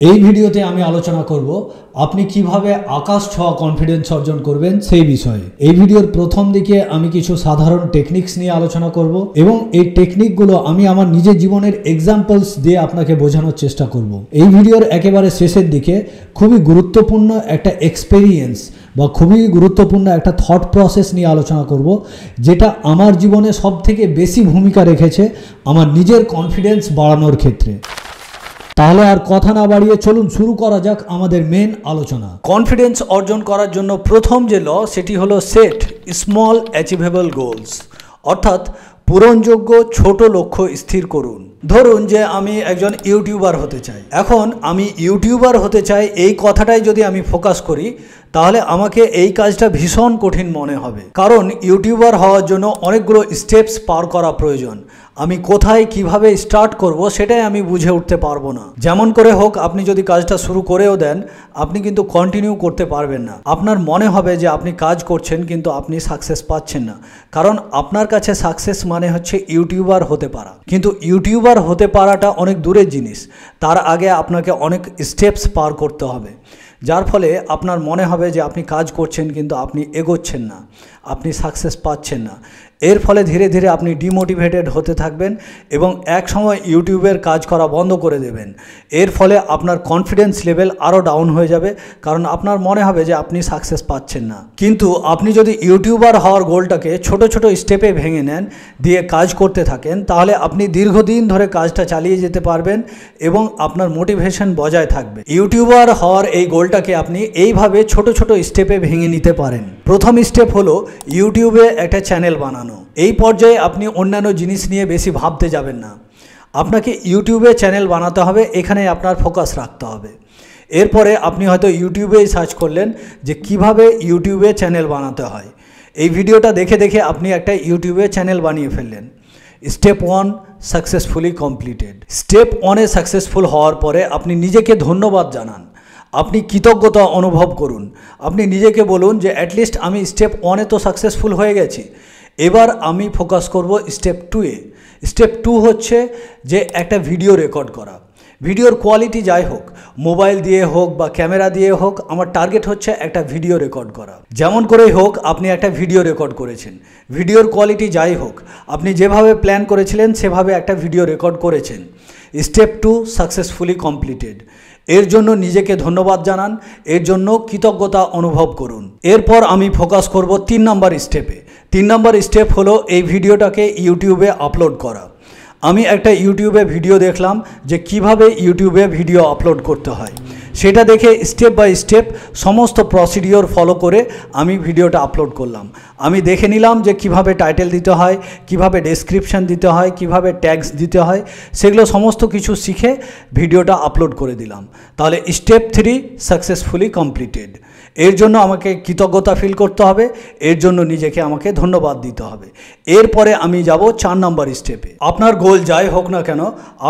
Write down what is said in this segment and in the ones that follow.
এই ভিডিওতে আমি আলোচনা করব আপনি কিভাবে আকাশ ছোঁয়া কনফিডেন্স অর্জন করবেন সেই বিষয়ে। এই ভিডিওর প্রথম দিকে আমি কিছু সাধারণ টেকনিক্স নিয়ে আলোচনা করব এবং এই টেকনিকগুলো আমি আমার নিজের জীবনের এক্সাম্পলস দিয়ে আপনাকে বোঝানোর চেষ্টা করব। এই ভিডিওর একেবারে শেষের দিকে খুবই গুরুত্বপূর্ণ একটা এক্সপেরিয়েন্স বা খুবই গুরুত্বপূর্ণ একটা থট প্রসেস নিয়ে আলোচনা করব, যেটা আমার জীবনে সবথেকে বেশি ভূমিকা রেখেছে আমার নিজের কনফিডেন্স বাড়ানোর ক্ষেত্রে। তাহলে আর কথা না বাড়িয়ে চলুন শুরু করা যাক আমাদের মেন আলোচনা। কনফিডেন্স অর্জন করার জন্য প্রথম যে ল সেটি হলো সেট স্মল অ্যাচিভেবল গোলস, অর্থাৎ পূরণযোগ্য ছোট লক্ষ্য স্থির করুন। ধরুন যে আমি একজন ইউটিউবার হতে চাই। এখন আমি ইউটিউবার হতে চাই এই কথাটাই যদি আমি ফোকাস করি তাহলে আমাকে এই কাজটা ভীষণ কঠিন মনে হবে, কারণ ইউটিউবার হওয়ার জন্য অনেকগুলো স্টেপস পার করা প্রয়োজন। আমি কোথায় কিভাবে স্টার্ট করব সেটাই আমি বুঝে উঠতে পারবো না। যেমন করে হোক আপনি যদি কাজটা শুরু করেও দেন, আপনি কিন্তু কন্টিনিউ করতে পারবেন না। আপনার মনে হবে যে আপনি কাজ করছেন কিন্তু আপনি সাকসেস পাচ্ছেন না, কারণ আপনার কাছে সাকসেস মানে হচ্ছে ইউটিউবার হতে পারা। কিন্তু ইউটিউবার হতে পারাটা অনেক দূরের জিনিস, তার আগে আপনাকে অনেক স্টেপস পার করতে হবে, যার ফলে আপনার মনে হবে যে আপনি কাজ করছেন কিন্তু আপনি এগোচ্ছেন না, আপনি সাকসেস পাচ্ছেন না। এর ফলে ধীরে ধীরে আপনি ডিমোটিভেটেড হতে থাকবেন এবং এক সময় ইউটিউবের কাজ করা বন্ধ করে দেবেন। এর ফলে আপনার কনফিডেন্স লেভেল আরও ডাউন হয়ে যাবে, কারণ আপনার মনে হবে যে আপনি সাকসেস পাচ্ছেন না। কিন্তু আপনি যদি ইউটিউবার হওয়ার গোলটাকে ছোট ছোট স্টেপে ভেঙে নেন, দিয়ে কাজ করতে থাকেন, তাহলে আপনি দীর্ঘদিন ধরে কাজটা চালিয়ে যেতে পারবেন এবং আপনার মোটিভেশন বজায় থাকবে। ইউটিউবার হওয়ার এই গোলটাকে আপনি এইভাবে ছোট ছোট স্টেপে ভেঙে নিতে পারেন। প্রথম স্টেপ হলো ইউটিউবে একটা চ্যানেল বানানো। এই পর্যায়ে আপনি অন্যান্য জিনিস নিয়ে বেশি ভাবতে যাবেন না, আপনাকে ইউটিউবে চ্যানেল বানাতে হবে, এখানে আপনার ফোকাস রাখতে হবে। এরপরে আপনি হয়তো ইউটিউবেই সার্চ করলেন যে কিভাবে ইউটিউবে চ্যানেল বানাতে হয়। এই ভিডিওটা দেখে দেখে আপনি একটা ইউটিউবে চ্যানেল বানিয়ে ফেললেন। Step 1 successfully completed. স্টেপ 1-এ সাকসেসফুল হওয়ার পরে আপনি নিজেকে ধন্যবাদ জানান, আপনি কৃতজ্ঞতা অনুভব করুন। আপনি নিজেকে বলুন যে অ্যাটলিস্ট আমি স্টেপ 1-এ তো সাকসেসফুল হয়ে গেছি, এবার আমি ফোকাস করব স্টেপ 2-এ। স্টেপ 2 হচ্ছে যে একটা ভিডিও রেকর্ড করা। ভিডিওর কোয়ালিটি যাই হোক, মোবাইল দিয়ে হোক বা ক্যামেরা দিয়ে হোক, আমার টার্গেট হচ্ছে একটা ভিডিও রেকর্ড করা। যেমন করেই হোক আপনি একটা ভিডিও রেকর্ড করেছেন, ভিডিওর কোয়ালিটি যাই হোক, আপনি যেভাবে প্ল্যান করেছিলেন সেভাবে একটা ভিডিও রেকর্ড করেছেন। Step 2 successfully completed. এর জন্য নিজেকে ধন্যবাদ জানান, এর জন্য কৃতজ্ঞতা অনুভব করুন। এরপর আমি ফোকাস করব 3 নম্বর স্টেপে। 3 নম্বর স্টেপ হলো এই ভিডিওটাকে ইউটিউবে আপলোড করা। আমি একটা ইউটিউবে ভিডিও দেখলাম যে কিভাবে ইউটিউবে ভিডিও আপলোড করতে হয়, সেটা দেখে স্টেপ বাই স্টেপ সমস্ত প্রসিডিওর ফলো করে আমি ভিডিওটা আপলোড করলাম। আমি দেখে নিলাম যে কিভাবে টাইটেল দিতে হয়, কিভাবে ডেসক্রিপশান দিতে হয়, কিভাবে ট্যাগস দিতে হয়, সেগুলো সমস্ত কিছু শিখে ভিডিওটা আপলোড করে দিলাম। তাহলে স্টেপ 3 সাকসেসফুলি কমপ্লিটেড। এর জন্য আমাকে কৃতজ্ঞতা ফিল করতে হবে, এর জন্য নিজেকে আমাকে ধন্যবাদ দিতে হবে। এরপরে আমি যাব 4 নম্বর স্টেপে। আপনার গোল যাই হোক না কেন,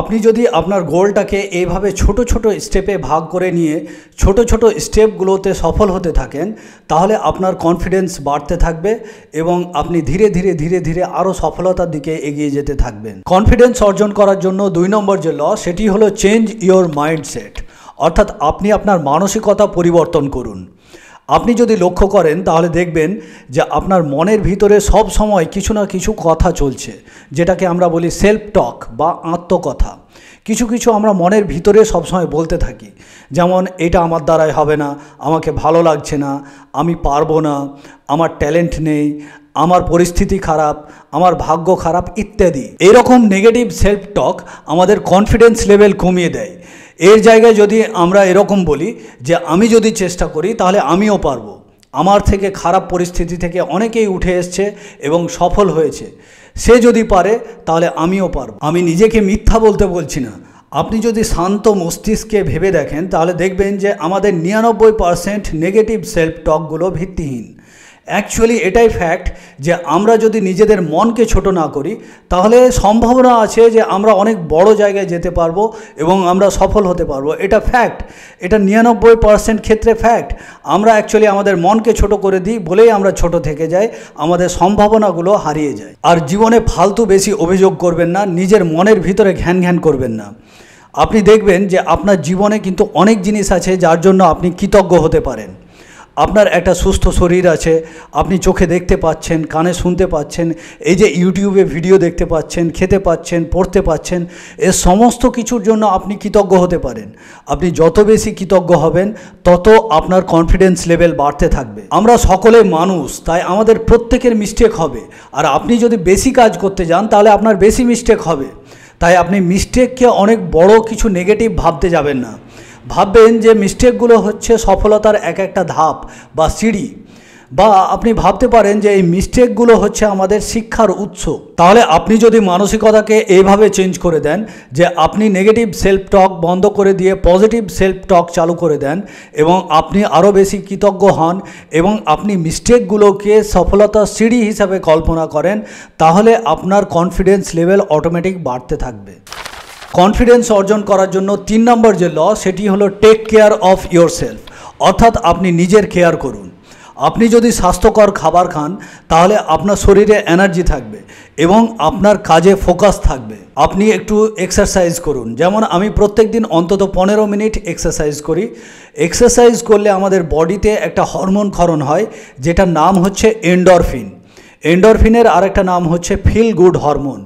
আপনি যদি আপনার গোলটাকে এইভাবে ছোট ছোট স্টেপে ভাগ করে নিয়ে ছোট ছোট স্টেপগুলোতে সফল হতে থাকেন, তাহলে আপনার কনফিডেন্স বাড়তে থাকবে এবং আপনি ধীরে ধীরে ধীরে ধীরে আরও সফলতার দিকে এগিয়ে যেতে থাকবেন। কনফিডেন্স অর্জন করার জন্য 2 নম্বর যে ল সেটি হলো চেঞ্জ ইওর মাইন্ডসেট, অর্থাৎ আপনি আপনার মানসিকতা পরিবর্তন করুন। আপনি যদি লক্ষ্য করেন তাহলে দেখবেন যে আপনার মনের ভিতরে সব সময় কিছু না কিছু কথা চলছে, যেটাকে আমরা বলি সেলফ টক বা আত্মকথা। কিছু কিছু আমরা মনের ভিতরে সবসময় বলতে থাকি, যেমন এটা আমার দ্বারাই হবে না, আমাকে ভালো লাগছে না, আমি পারবো না, আমার ট্যালেন্ট নেই, আমার পরিস্থিতি খারাপ, আমার ভাগ্য খারাপ ইত্যাদি। এরকম নেগেটিভ সেলফ টক আমাদের কনফিডেন্স লেভেল কমিয়ে দেয়। এর জায়গায় যদি আমরা এরকম বলি যে আমি যদি চেষ্টা করি তাহলে আমিও পারবো, আমার থেকে খারাপ পরিস্থিতি থেকে অনেকেই উঠে এসছে এবং সফল হয়েছে, সে যদি পারে তাহলে আমিও পারবো। আমি নিজেকে মিথ্যা বলতে বলছি না। আপনি যদি শান্ত মস্তিষ্কে ভেবে দেখেন তাহলে দেখবেন যে আমাদের 99% নেগেটিভ সেলফ টকগুলো ভিত্তিহীন। অ্যাকচুয়ালি এটাই ফ্যাক্ট যে আমরা যদি নিজেদের মনকে ছোট না করি তাহলে সম্ভাবনা আছে যে আমরা অনেক বড় জায়গায় যেতে পারবো এবং আমরা সফল হতে পারবো। এটা ফ্যাক্ট, এটা 99% ক্ষেত্রে ফ্যাক্ট। আমরা অ্যাকচুয়ালি আমাদের মনকে ছোট করে দিই বলেই আমরা ছোট থেকে যাই, আমাদের সম্ভাবনাগুলো হারিয়ে যায়। আর জীবনে ফালতু বেশি অভিযোগ করবেন না, নিজের মনের ভিতরে ঘ্যান ঘ্যান করবেন না। আপনি দেখবেন যে আপনার জীবনে কিন্তু অনেক জিনিস আছে যার জন্য আপনি কৃতজ্ঞ হতে পারেন। আপনার একটা সুস্থ শরীর আছে, আপনি চোখে দেখতে পাচ্ছেন, কানে শুনতে পাচ্ছেন, এই যে ইউটিউবে ভিডিও দেখতে পাচ্ছেন, খেতে পাচ্ছেন, পড়তে পাচ্ছেন, এ সমস্ত কিছুর জন্য আপনি কৃতজ্ঞ হতে পারেন। আপনি যত বেশি কৃতজ্ঞ হবেন তত আপনার কনফিডেন্স লেভেল বাড়তে থাকবে। আমরা সকলে মানুষ, তাই আমাদের প্রত্যেকের মিস্টেক হবে। আর আপনি যদি বেশি কাজ করতে যান তাহলে আপনার বেশি মিস্টেক হবে। তাই আপনি মিস্টেককে অনেক বড় কিছু নেগেটিভ ভাবতে যাবেন না। ভাববেন যে মিস্টেকগুলো হচ্ছে সফলতার এক একটা ধাপ বা সিঁড়ি, বা আপনি ভাবতে পারেন যে এই মিস্টেকগুলো হচ্ছে আমাদের শিক্ষার উৎস। তাহলে আপনি যদি মানসিকতাকে এইভাবে চেঞ্জ করে দেন যে আপনি নেগেটিভ সেলফ টক বন্ধ করে দিয়ে পজিটিভ সেলফ টক চালু করে দেন এবং আপনি আরও বেশি কৃতজ্ঞ হন এবং আপনি মিস্টেকগুলোকে সফলতার সিঁড়ি হিসাবে কল্পনা করেন, তাহলে আপনার কনফিডেন্স লেভেল অটোমেটিক বাড়তে থাকবে। কনফিডেন্স অর্জন করার জন্য 3 নম্বর যে ল, সেটি হলো টেক কেয়ার অফ ইয়োরসেলফ, অর্থাৎ আপনি নিজের কেয়ার করুন। আপনি যদি স্বাস্থ্যকর খাবার খান তাহলে আপনার শরীরে এনার্জি থাকবে এবং আপনার কাজে ফোকাস থাকবে। আপনি একটু এক্সারসাইজ করুন, যেমন আমি প্রত্যেক দিন অন্তত 15 মিনিট এক্সারসাইজ করি। এক্সারসাইজ করলে আমাদের বডিতে একটা হরমোন ক্ষরণ হয় যেটার নাম হচ্ছে এন্ডরফিন। এন্ডরফিনের আরেকটা নাম হচ্ছে ফিল গুড হরমোন।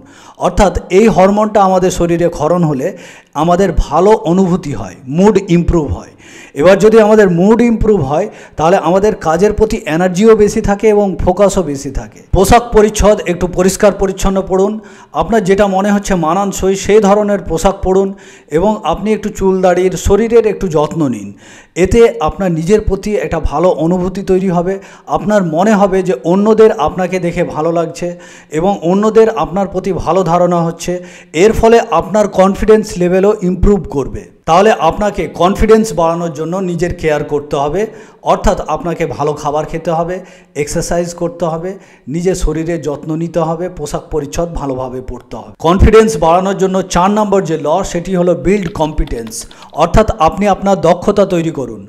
অর্থাৎ এই হরমোনটা আমাদের শরীরে ক্ষরণ হলে আমাদের ভালো অনুভূতি হয়, মুড ইমপ্রুভ হয়। এবার যদি আমাদের মুড ইমপ্রুভ হয় তাহলে আমাদের কাজের প্রতি এনার্জিও বেশি থাকে এবং ফোকাসও বেশি থাকে। পোশাক পরিচ্ছদ একটু পরিষ্কার পরিচ্ছন্ন পড়ুন, আপনার যেটা মনে হচ্ছে মানানসই সেই ধরনের পোশাক পরুন এবং আপনি একটু চুল দাড়ির শরীরের একটু যত্ন নিন। এতে আপনার নিজের প্রতি একটা ভালো অনুভূতি তৈরি হবে। আপনার মনে হবে যে অন্যদের আপনাকে দেখে ভালো লাগছে এবং অন্যদের আপনার প্রতি ভালো ধারণা হচ্ছে। এর ফলে আপনার কনফিডেন্স লেভেলও ইমপ্রুভ করবে। তাহলে আপনাকে কনফিডেন্স বাড়ানোর জন্য নিজের কেয়ার করতে হবে, অর্থাৎ আপনাকে ভালো খাবার খেতে হবে, এক্সারসাইজ করতে হবে, নিজের শরীরের যত্ন নিতে হবে, পোশাক পরিচ্ছদ ভালোভাবে পরতে হবে। কনফিডেন্স বাড়ানোর জন্য 4 নম্বর যে ল, সেটি হলো বিল্ড কম্পিটেন্স, অর্থাৎ আপনি আপনার দক্ষতা তৈরি করুন।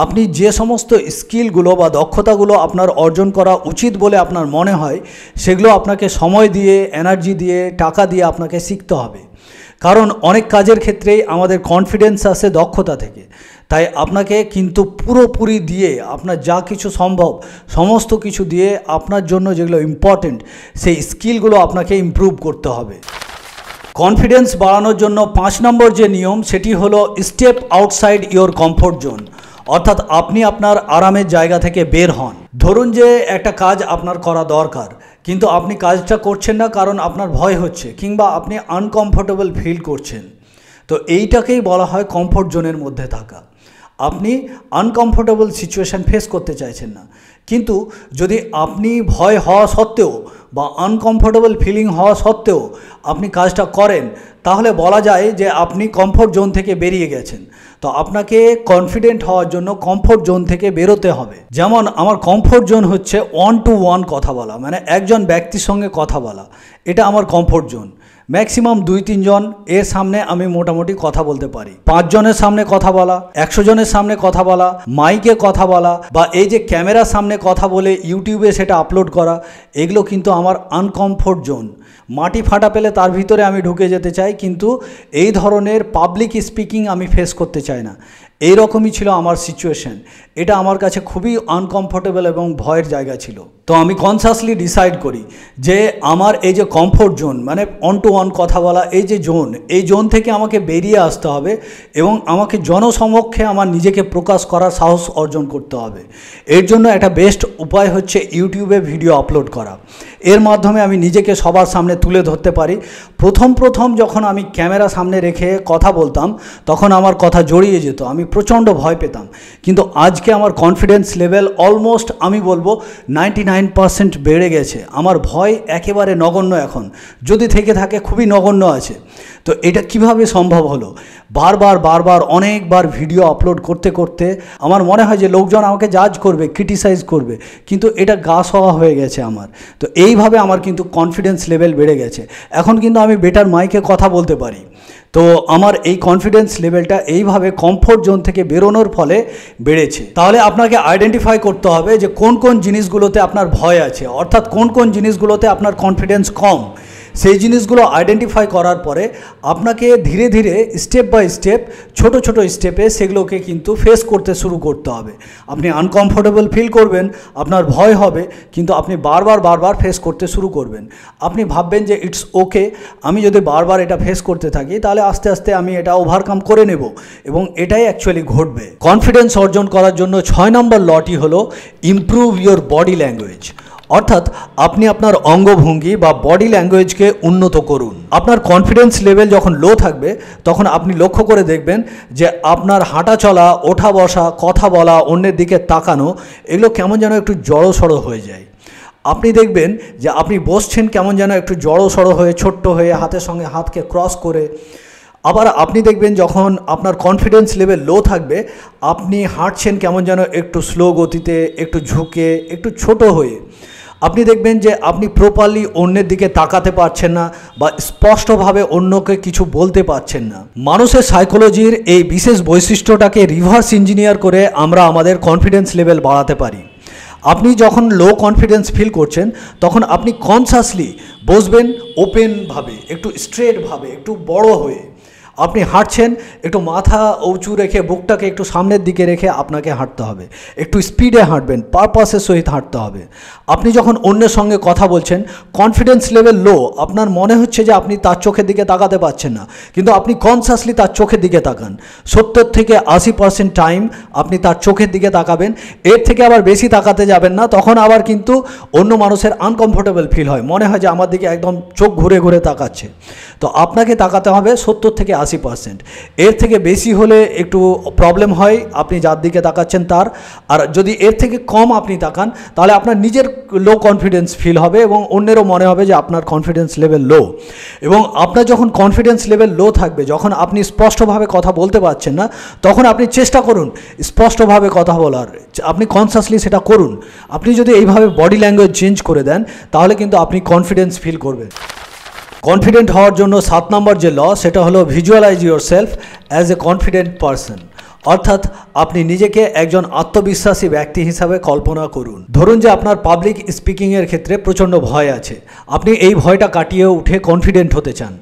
আপনি যে সমস্ত স্কিলগুলো বা দক্ষতাগুলো আপনার অর্জন করা উচিত বলে আপনার মনে হয় সেগুলো আপনাকে সময় দিয়ে, এনার্জি দিয়ে, টাকা দিয়ে আপনাকে শিখতে হবে। কারণ অনেক কাজের ক্ষেত্রেই আমাদের কনফিডেন্স আসে দক্ষতা থেকে। তাই আপনাকে কিন্তু পুরোপুরি দিয়ে আপনার যা কিছু সম্ভব সমস্ত কিছু দিয়ে আপনার জন্য যেগুলো ইম্পর্টেন্ট সেই স্কিলগুলো আপনাকে ইমপ্রুভ করতে হবে। কনফিডেন্স বাড়ানোর জন্য 5 নম্বর যে নিয়ম, সেটি হলো step outside your comfort zone, অর্থাৎ আপনি আপনার আরামের জায়গা থেকে বের হন। ধরুন যে একটা কাজ আপনার করা দরকার, কিন্তু আপনি কাজটা করছেন না কারণ আপনার ভয় হচ্ছে কিংবা আপনি আনকমফোর্টেবল ফিল করছেন। তো এইটাকেই বলা হয় কমফোর্ট জোনের মধ্যে থাকা। আপনি আনকমফোর্টেবল সিচুয়েশান ফেস করতে চাইছেন না, কিন্তু যদি আপনি ভয় হওয়া সত্ত্বেও বা আনকমফোর্টেবল ফিলিং হওয়া সত্ত্বেও আপনি কাজটা করেন, তাহলে বলা যায় যে আপনি কমফোর্ট জোন থেকে বেরিয়ে গেছেন। তো আপনাকে কনফিডেন্ট হওয়ার জন্য কমফোর্ট জোন থেকে বেরোতে হবে। যেমন আমার কমফোর্ট জোন হচ্ছে 1 to 1 কথা বলা, মানে একজন ব্যক্তির সঙ্গে কথা বলা, এটা আমার কমফোর্ট জোন। ম্যাক্সিমাম 2-3 জন এর সামনে আমি মোটামুটি কথা বলতে পারি। 5 জনের সামনে কথা বলা, 100 জনের সামনে কথা বলা, মাইকে কথা বলা বা এই যে ক্যামেরার সামনে কথা বলে ইউটিউবে সেটা আপলোড করা, এগুলো কিন্তু আমার আনকমফোর্ট জোন। মাটি ফাটা পেলে তার ভিতরে আমি ঢুকে যেতে চাই, কিন্তু এই ধরনের পাবলিক স্পিকিং আমি ফেস করতে চাই না। এই রকমই ছিল আমার সিচুয়েশন। এটা আমার কাছে খুবই আনকমফোর্টেবল এবং ভয়ের জায়গা ছিল। তো আমি কনসাসলি ডিসাইড করি যে আমার এই যে কমফোর্ট জোন, মানে 1 to 1 কথা বলা, এই যে জোন, এই জোন থেকে আমাকে বেরিয়ে আসতে হবে এবং আমাকে জনসমক্ষে আমার নিজেকে প্রকাশ করার সাহস অর্জন করতে হবে। এর জন্য একটা বেস্ট উপায় হচ্ছে ইউটিউবে ভিডিও আপলোড করা। এর মাধ্যমে আমি নিজেকে সবার সামনে তুলে ধরতে পারি। প্রথম যখন আমি ক্যামেরা সামনে রেখে কথা বলতাম তখন আমার কথা জড়িয়ে যেত, আমি প্রচণ্ড ভয় পেতাম। কিন্তু আজকে আমার কনফিডেন্স লেভেল অলমোস্ট আমি বলবো 99% বেড়ে গেছে। আমার ভয় একেবারে নগণ্য, এখন যদি থেকে থাকে খুবই নগণ্য আছে। তো এটা কিভাবে সম্ভব হলো? বারবার অনেকবার ভিডিও আপলোড করতে করতে আমার মনে হয় যে লোকজন আমাকে জাজ করবে, ক্রিটিসাইজ করবে, কিন্তু এটা গা সওয়া হয়ে গেছে আমার। তো এইভাবে আমার কিন্তু কনফিডেন্স লেভেল বেড়ে গেছে। এখন কিন্তু আমি বেটার মাইকে কথা বলতে পারি। তো আমার এই কনফিডেন্স লেভেলটা এইভাবে কমফোর্ট জোন থেকে বেরোনোর ফলে বেড়েছে। তাহলে আপনাকে আইডেন্টিফাই করতে হবে যে কোন কোন জিনিসগুলোতে আপনার ভয় আছে, অর্থাৎ কোন কোন জিনিসগুলোতে আপনার কনফিডেন্স কম। সেই জিনিসগুলো আইডেন্টিফাই করার পরে আপনাকে ধীরে ধীরে স্টেপ বাই স্টেপ ছোট ছোট স্টেপে সেগুলোকে কিন্তু ফেস করতে শুরু করতে হবে। আপনি আনকমফোর্টেবল ফিল করবেন, আপনার ভয় হবে, কিন্তু আপনি বারবার ফেস করতে শুরু করবেন। আপনি ভাববেন যে ইটস ওকে, আমি যদি বারবার এটা ফেস করতে থাকি তাহলে আস্তে আস্তে আমি এটা ওভারকাম করে নেব, এবং এটাই অ্যাকচুয়ালি ঘটবে। কনফিডেন্স অর্জন করার জন্য 6 নম্বর লটি হলো ইমপ্রুভ ইয়োর বডি ল্যাঙ্গুয়েজ, অর্থাৎ আপনি আপনার অঙ্গভঙ্গি বা বডি ল্যাঙ্গুয়েজকে উন্নত করুন। আপনার কনফিডেন্স লেভেল যখন লো থাকবে তখন আপনি লক্ষ্য করে দেখবেন যে আপনার হাঁটা চলা, ওঠা বসা, কথা বলা, অন্যের দিকে তাকানো, এগুলো কেমন যেন একটু জড়সড় হয়ে যায়। আপনি দেখবেন যে আপনি বসছেন কেমন যেন একটু জড়সড় হয়ে, ছোট্ট হয়ে, হাতের সঙ্গে হাতকে ক্রস করে। আবার আপনি দেখবেন যখন আপনার কনফিডেন্স লেভেল লো থাকবে আপনি হাঁটছেন কেমন যেন একটু স্লো গতিতে, একটু ঝুঁকে, একটু ছোট হয়ে। আপনি দেখবেন যে আপনি প্রপারলি অন্যের দিকে তাকাতে পারছেন না বা স্পষ্টভাবে অন্যকে কিছু বলতে পারছেন না। মানুষের সাইকোলজির এই বিশেষ বৈশিষ্ট্যটাকে রিভার্স ইঞ্জিনিয়ার করে আমরা আমাদের কনফিডেন্স লেভেল বাড়াতে পারি। আপনি যখন লো কনফিডেন্স ফিল করছেন তখন আপনি কনসাসলি বসবেন, ওপেনভাবে, একটু স্ট্রেটভাবে, একটু বড় হয়ে। আপনি হাঁটছেন, একটু মাথা উঁচু রেখে, বুকটাকে একটু সামনের দিকে রেখে আপনাকে হাঁটতে হবে। একটু স্পিডে হাঁটবেন, পারপাসের সহিত হাঁটতে হবে। আপনি যখন অন্যের সঙ্গে কথা বলছেন, কনফিডেন্স লেভেল লো, আপনার মনে হচ্ছে যে আপনি তার চোখের দিকে তাকাতে পারছেন না, কিন্তু আপনি কনসাসলি তার চোখের দিকে তাকান। 70 থেকে 80% টাইম আপনি তার চোখের দিকে তাকাবেন। এর থেকে আবার বেশি তাকাতে যাবেন না, তখন আবার কিন্তু অন্য মানুষের আনকমফোর্টেবল ফিল হয়, মনে হয় যে আমার দিকে একদম চোখ ঘুরে ঘুরে তাকাচ্ছে। তো আপনাকে তাকাতে হবে 70 থেকে 80%। এর থেকে বেশি হলে একটু প্রবলেম হয় আপনি যার দিকে তাকাচ্ছেন তার। আর যদি এর থেকে কম আপনি তাকান তাহলে আপনার নিজের লো কনফিডেন্স ফিল হবে এবং অন্যেরও মনে হবে যে আপনার কনফিডেন্স লেভেল লো। এবং আপনার যখন কনফিডেন্স লেভেল লো থাকবে, যখন আপনি স্পষ্টভাবে কথা বলতে পারছেন না, তখন আপনি চেষ্টা করুন স্পষ্টভাবে কথা বলার, আপনি কনসাসলি সেটা করুন। আপনি যদি এইভাবে বডি ল্যাঙ্গুয়েজ চেঞ্জ করে দেন তাহলে কিন্তু আপনি কনফিডেন্স ফিল করবেন। কনফিডেন্ট হওয়ার জন্য 7 নম্বর যে ল, সেটা হলো visualise yourself as a confident person, অর্থাৎ আপনি নিজেকে একজন আত্মবিশ্বাসী ব্যক্তি হিসাবে কল্পনা করুন। ধরুন যে আপনার পাবলিক স্পিকিংয়ের ক্ষেত্রে প্রচণ্ড ভয় আছে, আপনি এই ভয়টা কাটিয়ে উঠে কনফিডেন্ট হতে চান,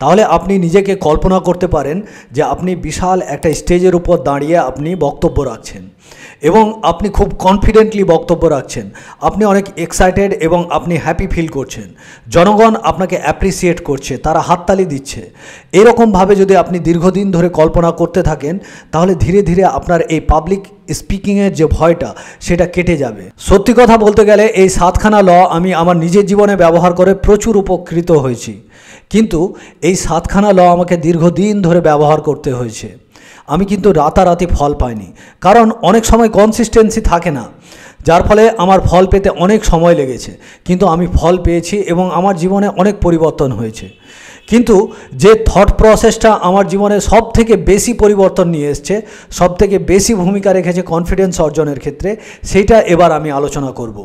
তাহলে আপনি নিজেকে কল্পনা করতে পারেন যে আপনি বিশাল একটা স্টেজের উপর দাঁড়িয়ে আপনি বক্তব্য রাখছেন এবং আপনি খুব কনফিডেন্টলি বক্তব্য রাখছেন। আপনি অনেক এক্সাইটেড এবং আপনি হ্যাপি ফিল করছেন। জনগণ আপনাকে অ্যাপ্রিসিয়েট করছে, তারা হাততালি দিচ্ছে। এরকমভাবে যদি আপনি দীর্ঘদিন ধরে কল্পনা করতে থাকেন তাহলে ধীরে ধীরে আপনার এই পাবলিক স্পিকিংয়ের যে ভয়টা সেটা কেটে যাবে। সত্যি কথা বলতে গেলে এই 7খানা ল আমি আমার নিজের জীবনে ব্যবহার করে প্রচুর উপকৃত হয়েছি, কিন্তু এই 7খানা ল আমাকে দীর্ঘদিন ধরে ব্যবহার করতে হয়েছে। আমি কিন্তু রাতারাতি ফল পাইনি, কারণ অনেক সময় কনসিস্টেন্সি থাকে না, যার ফলে আমার ফল পেতে অনেক সময় লেগেছে, কিন্তু আমি ফল পেয়েছি এবং আমার জীবনে অনেক পরিবর্তন হয়েছে। কিন্তু যে থট প্রসেসটা আমার জীবনে সব থেকে বেশি পরিবর্তন নিয়ে এসছে, সব থেকে বেশি ভূমিকা রেখেছে কনফিডেন্স অর্জনের ক্ষেত্রে, সেইটা এবার আমি আলোচনা করব।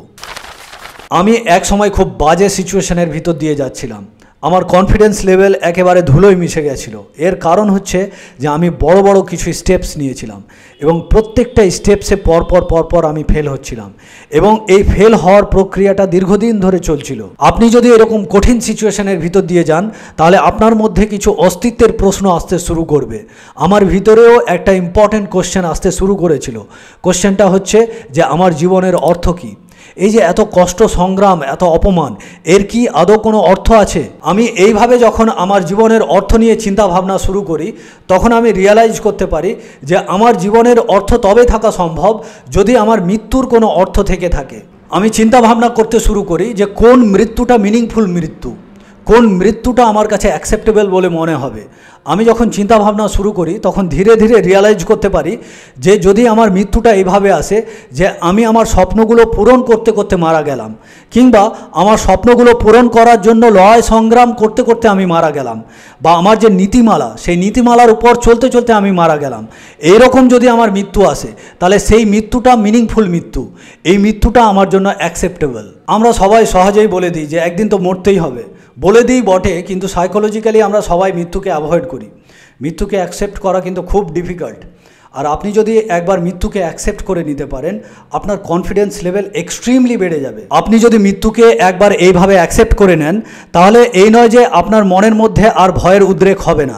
আমি এক সময় খুব বাজে সিচুয়েশনের ভিতর দিয়ে যাচ্ছিলাম, আমার কনফিডেন্স লেভেল একেবারে ধুলোয় মিশে গেছিল। এর কারণ হচ্ছে যে আমি বড় বড় কিছু স্টেপস নিয়েছিলাম এবং প্রত্যেকটা স্টেপসে পরপর আমি ফেল হচ্ছিলাম এবং এই ফেল হওয়ার প্রক্রিয়াটা দীর্ঘদিন ধরে চলছিল। আপনি যদি এরকম কঠিন সিচুয়েশনের ভিতর দিয়ে যান তাহলে আপনার মধ্যে কিছু অস্তিত্বের প্রশ্ন আসতে শুরু করবে। আমার ভিতরেও একটা ইম্পর্টেন্ট কোশ্চেন আসতে শুরু করেছিল। কোশ্চেনটা হচ্ছে যে আমার জীবনের অর্থ কী? এই যে এত কষ্ট, সংগ্রাম, এত অপমান, এর কি আদৌ কোনো অর্থ আছে? আমি এইভাবে যখন আমার জীবনের অর্থ নিয়ে চিন্তা ভাবনা শুরু করি তখন আমি রিয়ালাইজ করতে পারি যে আমার জীবনের অর্থ তবে থাকা সম্ভব যদি আমার মৃত্যুর কোনো অর্থ থেকে থাকে। আমি চিন্তা ভাবনা করতে শুরু করি যে কোন মৃত্যুটা মিনিংফুল মৃত্যু, কোন মৃত্যুটা আমার কাছে অ্যাকসেপ্টেবল বলে মনে হবে। আমি যখন চিন্তা ভাবনা শুরু করি তখন ধীরে ধীরে রিয়ালাইজ করতে পারি যে যদি আমার মৃত্যুটা এইভাবে আসে যে আমি আমার স্বপ্নগুলো পূরণ করতে করতে মারা গেলাম, কিংবা আমার স্বপ্নগুলো পূরণ করার জন্য লড়াই সংগ্রাম করতে করতে আমি মারা গেলাম, বা আমার যে নীতিমালা সেই নীতিমালার উপর চলতে চলতে আমি মারা গেলাম, এইরকম যদি আমার মৃত্যু আসে তাহলে সেই মৃত্যুটা মিনিংফুল মৃত্যু, এই মৃত্যুটা আমার জন্য অ্যাকসেপ্টেবল। আমরা সবাই সহজেই বলে দিই যে একদিন তো মরতেই হবে, বলে দিই বটে, কিন্তু সাইকোলজিক্যালি আমরা সবাই মৃত্যুকে অ্যাভয়েড করি। মৃত্যুকে অ্যাকসেপ্ট করা কিন্তু খুব ডিফিকাল্ট। আর আপনি যদি একবার মৃত্যুকে অ্যাকসেপ্ট করে নিতে পারেন, আপনার কনফিডেন্স লেভেল এক্সট্রিমলি বেড়ে যাবে। আপনি যদি মৃত্যুকে একবার এইভাবে অ্যাকসেপ্ট করে নেন, তাহলে এই নয় যে আপনার মনের মধ্যে আর ভয়ের উদ্রেক হবে না।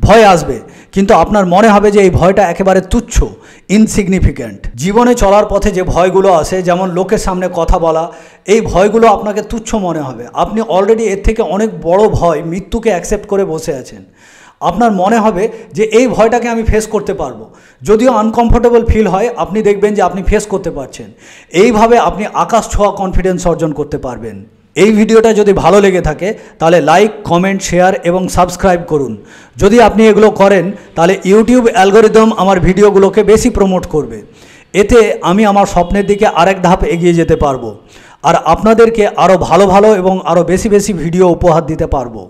ভয় আসবে, কিন্তু আপনার মনে হবে যে এই ভয়টা একেবারে তুচ্ছ, ইনসিগনিফিক্যান্ট। জীবনে চলার পথে যে ভয়গুলো আসে, যেমন লোকের সামনে কথা বলা, এই ভয়গুলো আপনাকে তুচ্ছ মনে হবে। আপনি অলরেডি এর থেকে অনেক বড় ভয় মৃত্যুকে অ্যাকসেপ্ট করে বসে আছেন। আপনার মনে হবে যে এই ভয়টাকে আমি ফেস করতে পারবো, যদিও আনকমফোর্টেবল ফিল হয়, আপনি দেখবেন যে আপনি ফেস করতে পারছেন। এইভাবে আপনি আকাশ ছোঁয়া কনফিডেন্স অর্জন করতে পারবেন। এই ভিডিওটা যদি ভালো লেগে থাকে তাহলে লাইক, কমেন্ট, শেয়ার এবং সাবস্ক্রাইব করুন। যদি আপনি এগুলো করেন তাহলে ইউটিউব অ্যালগোরিদম আমার ভিডিওগুলোকে বেশি প্রমোট করবে। এতে আমি আমার স্বপ্নের দিকে আরেক ধাপ এগিয়ে যেতে পারবো, আর আপনাদেরকে আরও ভালো ভালো এবং আরও বেশি বেশি ভিডিও উপহার দিতে পারবো।